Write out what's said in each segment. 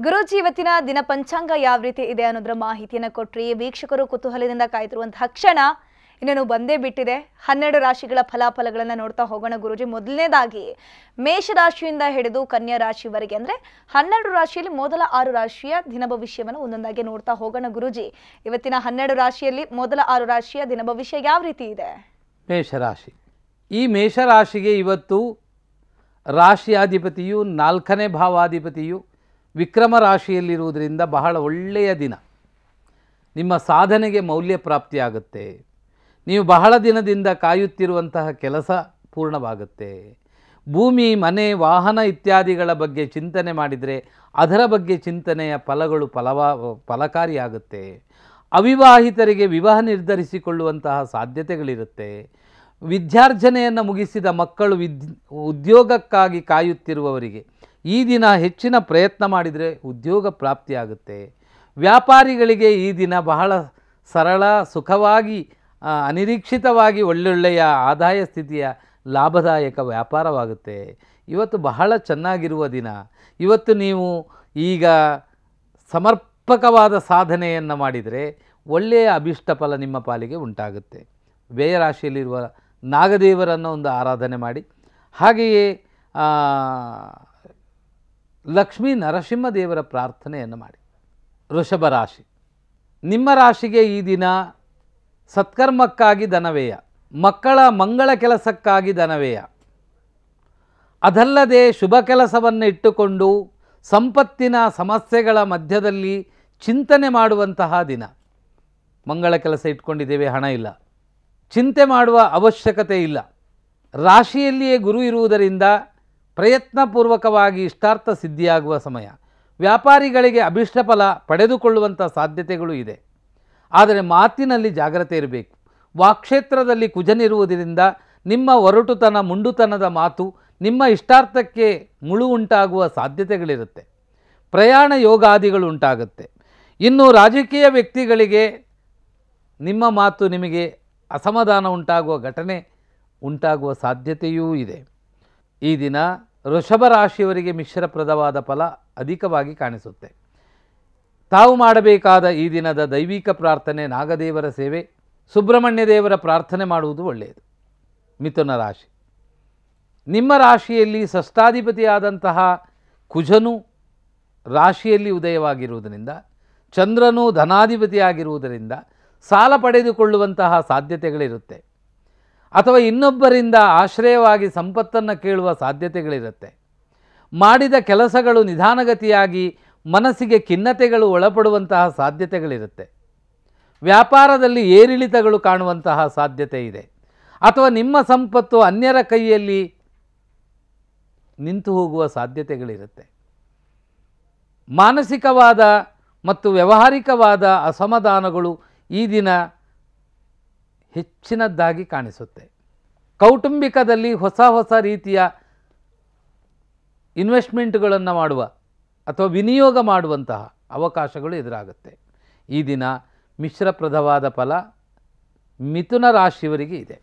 ಗುರೂಜಿ ಇವತ್ತಿನ ದಿನ ಪಂಚಾಂಗ ಯಾವ ರೀತಿ ಇದೆ ಅನ್ನೋದರ ಮಾಹಿತಿಯನ್ನು ಕೊಟ್ರಿ. ವೀಕ್ಷಕರು ಕುತೂಹಲದಿಂದ ಕಾಯ್ತಿರುವಂತಹ ಕ್ಷಣ ಇನ್ನೇನು ಬಂದೇ ಬಿಟ್ಟಿದೆ. 12 ರಾಶಿಗಳ ಫಲಾಫಲಗಳನ್ನು ನೋಡ್ತಾ ಹೋಗೋಣ ಗುರೂಜಿ. ಮೊದಲನೇದಾಗಿ ಮೇಷರಾಶಿಯಿಂದ ಹಿಡಿದು ಕನ್ಯಾ ರಾಶಿವರೆಗೆ ಅಂದ್ರೆ 12 ರಾಶಿಯಲ್ಲಿ ಮೊದಲ 6 ರಾಶಿಯ ದಿನ ಭವಿಷ್ಯವನ್ನು ಒಂದೊಂದಾಗಿ ನೋಡ್ತಾ ಹೋಗೋಣ ಗುರೂಜಿ. ಇವತ್ತಿನ 12 ರಾಶಿಯಲ್ಲಿ ಮೊದಲ 6 ರಾಶಿಯ ದಿನ ಭವಿಷ್ಯ ಯಾವ ರೀತಿ ಇದೆ? ಮೇಷರಾಶಿ. ಈ ಮೇಷರಾಶಿಗೆ ಇವತ್ತು ರಾಶಿಯಾಧಿಪತಿಯು 4ನೇ ಭಾವಾಧಿಪತಿಯು ವಿಕ್ರಮ ರಾಶಿಯಲ್ಲಿರುವುದರಿಂದ ಬಹಳ ಒಳ್ಳೆಯ ದಿನ. ನಿಮ್ಮ ಸಾಧನೆಗೆ ಮೌಲ್ಯ ಪ್ರಾಪ್ತಿಯಾಗುತ್ತೆ. ನೀವು ಬಹಳ ದಿನದಿಂದ ಕಾಯುತ್ತಿರುವಂತಹ ಕೆಲಸ ಪೂರ್ಣವಾಗುತ್ತೆ. ಭೂಮಿ, ಮನೆ, ವಾಹನ ಇತ್ಯಾದಿಗಳ ಬಗ್ಗೆ ಚಿಂತನೆ ಮಾಡಿದರೆ ಅದರ ಬಗ್ಗೆ ಚಿಂತನೆಯ ಫಲಗಳು ಫಲಕಾರಿಯಾಗುತ್ತೆ. ಅವಿವಾಹಿತರಿಗೆ ವಿವಾಹ ನಿರ್ಧರಿಸಿಕೊಳ್ಳುವಂತಹ ಸಾಧ್ಯತೆಗಳಿರುತ್ತೆ. ವಿದ್ಯಾರ್ಜನೆಯನ್ನು ಮುಗಿಸಿದ ಮಕ್ಕಳು ಉದ್ಯೋಗಕ್ಕಾಗಿ ಕಾಯುತ್ತಿರುವವರಿಗೆ ಈ ದಿನ ಹೆಚ್ಚಿನ ಪ್ರಯತ್ನ ಮಾಡಿದರೆ ಉದ್ಯೋಗ ಪ್ರಾಪ್ತಿಯಾಗುತ್ತೆ. ವ್ಯಾಪಾರಿಗಳಿಗೆ ಈ ದಿನ ಬಹಳ ಸರಳ, ಸುಖವಾಗಿ, ಅನಿರೀಕ್ಷಿತವಾಗಿ ಒಳ್ಳೊಳ್ಳೆಯ ಆದಾಯ ಸ್ಥಿತಿಯ ಲಾಭದಾಯಕ ವ್ಯಾಪಾರವಾಗುತ್ತೆ. ಇವತ್ತು ಬಹಳ ಚೆನ್ನಾಗಿರುವ ದಿನ. ಇವತ್ತು ನೀವು ಈಗ ಸಮರ್ಪಕವಾದ ಸಾಧನೆಯನ್ನು ಮಾಡಿದರೆ ಒಳ್ಳೆಯ ಅಭಿಷ್ಟ ಫಲ ನಿಮ್ಮ ಪಾಲಿಗೆ ಉಂಟಾಗುತ್ತೆ. ವ್ಯಯರಾಶಿಯಲ್ಲಿರುವ ನಾಗದೇವರನ್ನು ಒಂದು ಆರಾಧನೆ ಮಾಡಿ, ಹಾಗೆಯೇ ಲಕ್ಷ್ಮೀ ನರಸಿಂಹದೇವರ ಪ್ರಾರ್ಥನೆಯನ್ನು ಮಾಡಿ. ವೃಷಭ ರಾಶಿ. ನಿಮ್ಮ ರಾಶಿಗೆ ಈ ದಿನ ಸತ್ಕರ್ಮಕ್ಕಾಗಿ ಧನವ್ಯಯ, ಮಕ್ಕಳ ಮಂಗಳ ಕೆಲಸಕ್ಕಾಗಿ ಧನವ್ಯಯ, ಅದಲ್ಲದೆ ಶುಭ ಕೆಲಸವನ್ನು ಇಟ್ಟುಕೊಂಡು ಸಂಪತ್ತಿನ ಸಮಸ್ಯೆಗಳ ಮಧ್ಯದಲ್ಲಿ ಚಿಂತನೆ ಮಾಡುವಂತಹ ದಿನ. ಮಂಗಳ ಕೆಲಸ ಇಟ್ಕೊಂಡಿದ್ದೇವೆ, ಹಣ ಇಲ್ಲ, ಚಿಂತೆ ಮಾಡುವ ಅವಶ್ಯಕತೆ ಇಲ್ಲ. ರಾಶಿಯಲ್ಲಿಯೇ ಗುರು ಇರುವುದರಿಂದ ಪ್ರಯತ್ನಪೂರ್ವಕವಾಗಿ ಇಷ್ಟಾರ್ಥ ಸಿದ್ಧಿಯಾಗುವ ಸಮಯ. ವ್ಯಾಪಾರಿಗಳಿಗೆ ಅಭಿಷ್ಟ ಫಲ ಪಡೆದುಕೊಳ್ಳುವಂಥ ಸಾಧ್ಯತೆಗಳು ಇದೆ. ಆದರೆ ಮಾತಿನಲ್ಲಿ ಜಾಗ್ರತೆ ಇರಬೇಕು. ವಾಕ್ಕ್ಷೇತ್ರದಲ್ಲಿ ಕುಜನಿರುವುದರಿಂದ ನಿಮ್ಮ ಒರಟುತನ, ಮುಂಡುತನದ ಮಾತು ನಿಮ್ಮ ಇಷ್ಟಾರ್ಥಕ್ಕೆ ಮುಳು ಉಂಟಾಗುವ ಸಾಧ್ಯತೆಗಳಿರುತ್ತೆ. ಪ್ರಯಾಣ ಯೋಗಾದಿಗಳು ಉಂಟಾಗುತ್ತೆ. ಇನ್ನು ರಾಜಕೀಯ ವ್ಯಕ್ತಿಗಳಿಗೆ ನಿಮ್ಮ ಮಾತು ನಿಮಗೆ ಅಸಮಾಧಾನ ಉಂಟಾಗುವ ಘಟನೆ ಉಂಟಾಗುವ ಸಾಧ್ಯತೆಯೂ ಇದೆ. ಈ ದಿನ ವೃಷಭ ರಾಶಿಯವರಿಗೆ ಮಿಶ್ರಪ್ರದವಾದ ಫಲ ಅಧಿಕವಾಗಿ ಕಾಣಿಸುತ್ತೆ. ತಾವು ಮಾಡಬೇಕಾದ ಈ ದಿನದ ದೈವಿಕ ಪ್ರಾರ್ಥನೆ ನಾಗದೇವರ ಸೇವೆ, ಸುಬ್ರಹ್ಮಣ್ಯ ದೇವರ ಪ್ರಾರ್ಥನೆ ಮಾಡುವುದು ಒಳ್ಳೆಯದು. ಮಿಥುನ ರಾಶಿ. ನಿಮ್ಮ ರಾಶಿಯಲ್ಲಿ ಷಷ್ಠಾಧಿಪತಿಯಾದಂತಹ ಕುಜನು ರಾಶಿಯಲ್ಲಿ ಉದಯವಾಗಿರುವುದರಿಂದ, ಚಂದ್ರನು ಧನಾಧಿಪತಿಯಾಗಿರುವುದರಿಂದ ಸಾಲ ಪಡೆದುಕೊಳ್ಳುವಂತಹ ಸಾಧ್ಯತೆಗಳಿರುತ್ತೆ. ಅಥವಾ ಇನ್ನೊಬ್ಬರಿಂದ ಆಶ್ರಯವಾಗಿ ಸಂಪತ್ತನ್ನು ಕೇಳುವ ಸಾಧ್ಯತೆಗಳಿರುತ್ತೆ. ಮಾಡಿದ ಕೆಲಸಗಳು ನಿಧಾನಗತಿಯಾಗಿ ಮನಸ್ಸಿಗೆ ಖಿನ್ನತೆಗಳು ಒಳಪಡುವಂತಹ ಸಾಧ್ಯತೆಗಳಿರುತ್ತೆ. ವ್ಯಾಪಾರದಲ್ಲಿ ಏರಿಳಿತಗಳು ಕಾಣುವಂತಹ ಸಾಧ್ಯತೆ ಇದೆ. ಅಥವಾ ನಿಮ್ಮ ಸಂಪತ್ತು ಅನ್ಯರ ಕೈಯಲ್ಲಿ ನಿಂತು ಹೋಗುವ ಸಾಧ್ಯತೆಗಳಿರುತ್ತೆ. ಮಾನಸಿಕವಾದ ಮತ್ತು ವ್ಯಾವಹಾರಿಕವಾದ ಅಸಮಾಧಾನಗಳು ಈ ದಿನ ಹೆಚ್ಚಿನದ್ದಾಗಿ ಕಾಣಿಸುತ್ತೆ. ಕೌಟುಂಬಿಕದಲ್ಲಿ ಹೊಸ ಹೊಸ ರೀತಿಯ ಇನ್ವೆಸ್ಟ್ಮೆಂಟ್ಗಳನ್ನು ಮಾಡುವ ಅಥವಾ ವಿನಿಯೋಗ ಮಾಡುವಂತಹ ಅವಕಾಶಗಳು ಎದುರಾಗುತ್ತೆ. ಈ ದಿನ ಮಿಶ್ರಪ್ರದವಾದ ಫಲ ಮಿಥುನ ರಾಶಿಯವರಿಗೆ ಇದೆ.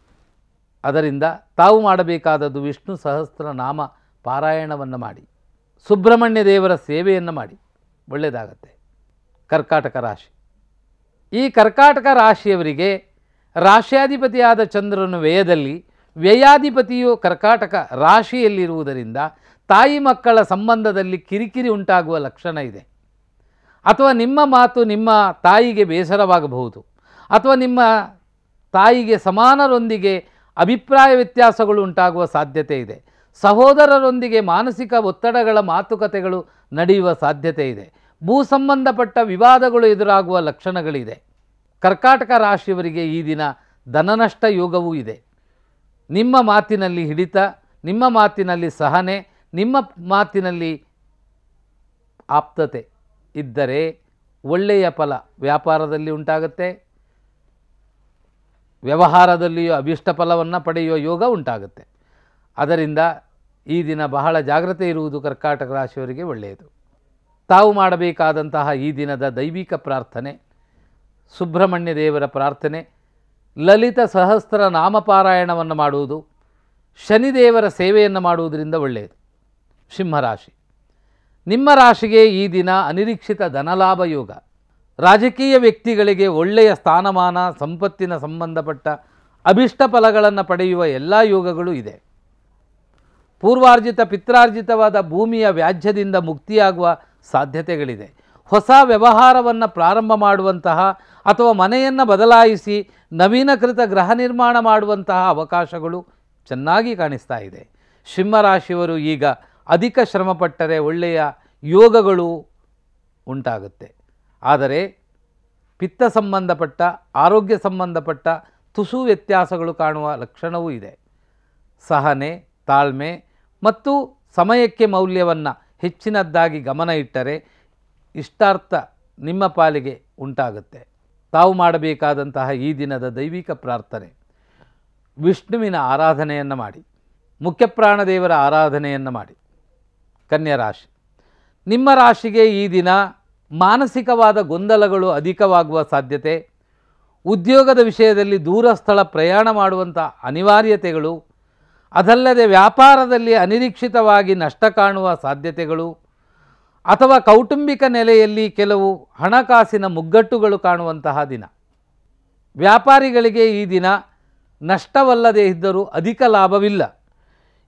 ಅದರಿಂದ ತಾವು ಮಾಡಬೇಕಾದದ್ದು ವಿಷ್ಣು ಸಹಸ್ರನಾಮ ಪಾರಾಯಣವನ್ನು ಮಾಡಿ, ಸುಬ್ರಹ್ಮಣ್ಯ ದೇವರ ಸೇವೆಯನ್ನು ಮಾಡಿ, ಒಳ್ಳೆಯದಾಗತ್ತೆ. ಕರ್ಕಾಟಕ ರಾಶಿ. ಈ ಕರ್ಕಾಟಕ ರಾಶಿಯವರಿಗೆ ರಾಶ್ಯಾಧಿಪತಿಯಾದ ಚಂದ್ರನು ವ್ಯಯದಲ್ಲಿ, ವ್ಯಯಾಧಿಪತಿಯು ಕರ್ಕಾಟಕ ರಾಶಿಯಲ್ಲಿರುವುದರಿಂದ ತಾಯಿ ಮಕ್ಕಳ ಸಂಬಂಧದಲ್ಲಿ ಕಿರಿಕಿರಿ ಉಂಟಾಗುವ ಲಕ್ಷಣ ಇದೆ. ಅಥವಾ ನಿಮ್ಮ ಮಾತು ನಿಮ್ಮ ತಾಯಿಗೆ ಬೇಸರವಾಗಬಹುದು. ಅಥವಾ ನಿಮ್ಮ ತಾಯಿಗೆ ಸಮಾನರೊಂದಿಗೆ ಅಭಿಪ್ರಾಯ ವ್ಯತ್ಯಾಸಗಳು ಉಂಟಾಗುವ ಸಾಧ್ಯತೆ ಇದೆ. ಸಹೋದರರೊಂದಿಗೆ ಮಾನಸಿಕ ಒತ್ತಡಗಳ ಮಾತುಕತೆಗಳು ನಡೆಯುವ ಸಾಧ್ಯತೆ ಇದೆ. ಭೂ ಸಂಬಂಧಪಟ್ಟ ವಿವಾದಗಳು ಎದುರಾಗುವ ಲಕ್ಷಣಗಳಿದೆ. ಕರ್ಕಾಟಕ ರಾಶಿಯವರಿಗೆ ಈ ದಿನ ಧನನಷ್ಟ ಯೋಗವೂ ಇದೆ. ನಿಮ್ಮ ಮಾತಿನಲ್ಲಿ ಹಿಡಿತ, ನಿಮ್ಮ ಮಾತಿನಲ್ಲಿ ಸಹನೆ, ನಿಮ್ಮ ಮಾತಿನಲ್ಲಿ ಆಪ್ತತೆ ಇದ್ದರೆ ಒಳ್ಳೆಯ ಫಲ ವ್ಯಾಪಾರದಲ್ಲಿ ಉಂಟಾಗುತ್ತೆ. ವ್ಯವಹಾರದಲ್ಲಿಯೂ ಅಭಿಷ್ಟ ಫಲವನ್ನು ಪಡೆಯುವ ಯೋಗ ಉಂಟಾಗುತ್ತೆ. ಅದರಿಂದ ಈ ದಿನ ಬಹಳ ಜಾಗ್ರತೆ ಇರುವುದು ಕರ್ಕಾಟಕ ರಾಶಿಯವರಿಗೆ ಒಳ್ಳೆಯದು. ತಾವು ಮಾಡಬೇಕಾದಂತಹ ಈ ದಿನದ ದೈವಿಕ ಪ್ರಾರ್ಥನೆ ಸುಬ್ರಹ್ಮಣ್ಯ ದೇವರ ಪ್ರಾರ್ಥನೆ, ಲಲಿತ ಸಹಸ್ರ ನಾಮಪಾರಾಯಣವನ್ನು ಮಾಡುವುದು, ಶನಿದೇವರ ಸೇವೆಯನ್ನು ಮಾಡುವುದರಿಂದ ಒಳ್ಳೆಯದು. ಸಿಂಹರಾಶಿ. ನಿಮ್ಮ ರಾಶಿಗೆ ಈ ದಿನ ಅನಿರೀಕ್ಷಿತ ಧನಲಾಭ ಯೋಗ. ರಾಜಕೀಯ ವ್ಯಕ್ತಿಗಳಿಗೆ ಒಳ್ಳೆಯ ಸ್ಥಾನಮಾನ, ಸಂಪತ್ತಿನ ಸಂಬಂಧಪಟ್ಟ ಅಭಿಷ್ಟ ಫಲಗಳನ್ನು ಪಡೆಯುವ ಎಲ್ಲ ಯೋಗಗಳು ಇದೆ. ಪೂರ್ವಾರ್ಜಿತ ಪಿತ್ರಾರ್ಜಿತವಾದ ಭೂಮಿಯ ವ್ಯಾಜ್ಯದಿಂದ ಮುಕ್ತಿಯಾಗುವ ಸಾಧ್ಯತೆಗಳಿದೆ. ಹೊಸ ವ್ಯವಹಾರವನ್ನು ಪ್ರಾರಂಭ ಮಾಡುವಂತಹ ಅಥವಾ ಮನೆಯನ್ನು ಬದಲಾಯಿಸಿ ನವೀನಕೃತ ಗೃಹ ನಿರ್ಮಾಣ ಮಾಡುವಂತಹ ಅವಕಾಶಗಳು ಚೆನ್ನಾಗಿ ಕಾಣಿಸ್ತಾ ಇದೆ. ಸಿಂಹರಾಶಿಯವರು ಈಗ ಅಧಿಕ ಶ್ರಮಪಟ್ಟರೆ ಒಳ್ಳೆಯ ಯೋಗಗಳು ಉಂಟಾಗುತ್ತೆ. ಆದರೆ ಪಿತ್ತ ಸಂಬಂಧಪಟ್ಟ, ಆರೋಗ್ಯ ಸಂಬಂಧಪಟ್ಟ ತುಸು ವ್ಯತ್ಯಾಸಗಳು ಕಾಣುವ ಲಕ್ಷಣವೂ ಇದೆ. ಸಹನೆ, ತಾಳ್ಮೆ ಮತ್ತು ಸಮಯಕ್ಕೆ ಮೌಲ್ಯವನ್ನು ಹೆಚ್ಚಿನದ್ದಾಗಿ ಗಮನ ಇಟ್ಟರೆ ಇಷ್ಟಾರ್ಥ ನಿಮ್ಮ ಪಾಲಿಗೆ ಉಂಟಾಗುತ್ತೆ. ತಾವು ಮಾಡಬೇಕಾದಂತಹ ಈ ದಿನದ ದೈವಿಕ ಪ್ರಾರ್ಥನೆ, ವಿಷ್ಣುವಿನ ಆರಾಧನೆಯನ್ನು ಮಾಡಿ, ಮುಖ್ಯಪ್ರಾಣದೇವರ ಆರಾಧನೆಯನ್ನು ಮಾಡಿ. ಕನ್ಯಾ ರಾಶಿ, ನಿಮ್ಮ ರಾಶಿಗೆ ಈ ದಿನ ಮಾನಸಿಕವಾದ ಗೊಂದಲಗಳು ಅಧಿಕವಾಗುವ ಸಾಧ್ಯತೆ, ಉದ್ಯೋಗದ ವಿಷಯದಲ್ಲಿ ದೂರ ಸ್ಥಳ ಪ್ರಯಾಣ ಮಾಡುವಂಥ ಅನಿವಾರ್ಯತೆಗಳು, ಅದಲ್ಲದೆ ವ್ಯಾಪಾರದಲ್ಲಿ ಅನಿರೀಕ್ಷಿತವಾಗಿ ನಷ್ಟ ಕಾಣುವ ಸಾಧ್ಯತೆಗಳು ಅಥವಾ ಕೌಟುಂಬಿಕ ನೆಲೆಯಲ್ಲಿ ಕೆಲವು ಹಣಕಾಸಿನ ಮುಗ್ಗಟ್ಟುಗಳು ಕಾಣುವಂತಹ ದಿನ. ವ್ಯಾಪಾರಿಗಳಿಗೆ ಈ ದಿನ ನಷ್ಟವಲ್ಲದೆ ಇದ್ದರೂ ಅಧಿಕ ಲಾಭವಿಲ್ಲ.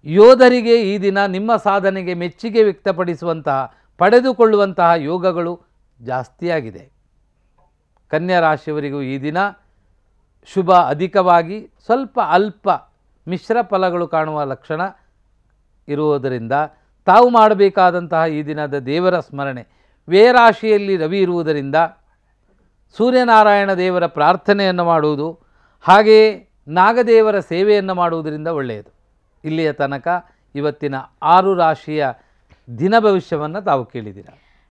ಯೋಧರಿಗೆ ಈ ದಿನ ನಿಮ್ಮ ಸಾಧನೆಗೆ ಮೆಚ್ಚುಗೆ ವ್ಯಕ್ತಪಡಿಸುವಂತಹ, ಪಡೆದುಕೊಳ್ಳುವಂತಹ ಯೋಗಗಳು ಜಾಸ್ತಿಯಾಗಿದೆ. ಕನ್ಯಾ ರಾಶಿಯವರಿಗೂ ಈ ದಿನ ಶುಭ ಅಧಿಕವಾಗಿ ಸ್ವಲ್ಪ ಅಲ್ಪ ಮಿಶ್ರ ಫಲಗಳು ಕಾಣುವ ಲಕ್ಷಣ ಇರುವುದರಿಂದ ತಾವು ಮಾಡಬೇಕಾದಂತಹ ಈ ದಿನದ ದೇವರ ಸ್ಮರಣೆ, ವ್ಯಯರಾಶಿಯಲ್ಲಿ ರವಿ ಇರುವುದರಿಂದ ಸೂರ್ಯನಾರಾಯಣ ದೇವರ ಪ್ರಾರ್ಥನೆಯನ್ನು ಮಾಡುವುದು, ಹಾಗೆಯೇ ನಾಗದೇವರ ಸೇವೆಯನ್ನು ಮಾಡುವುದರಿಂದ ಒಳ್ಳೆಯದು. ಇಲ್ಲಿಯ ತನಕ ಇವತ್ತಿನ 6 ರಾಶಿಯ ದಿನ ಭವಿಷ್ಯವನ್ನು ತಾವು ಕೇಳಿದ್ದೀರಾ.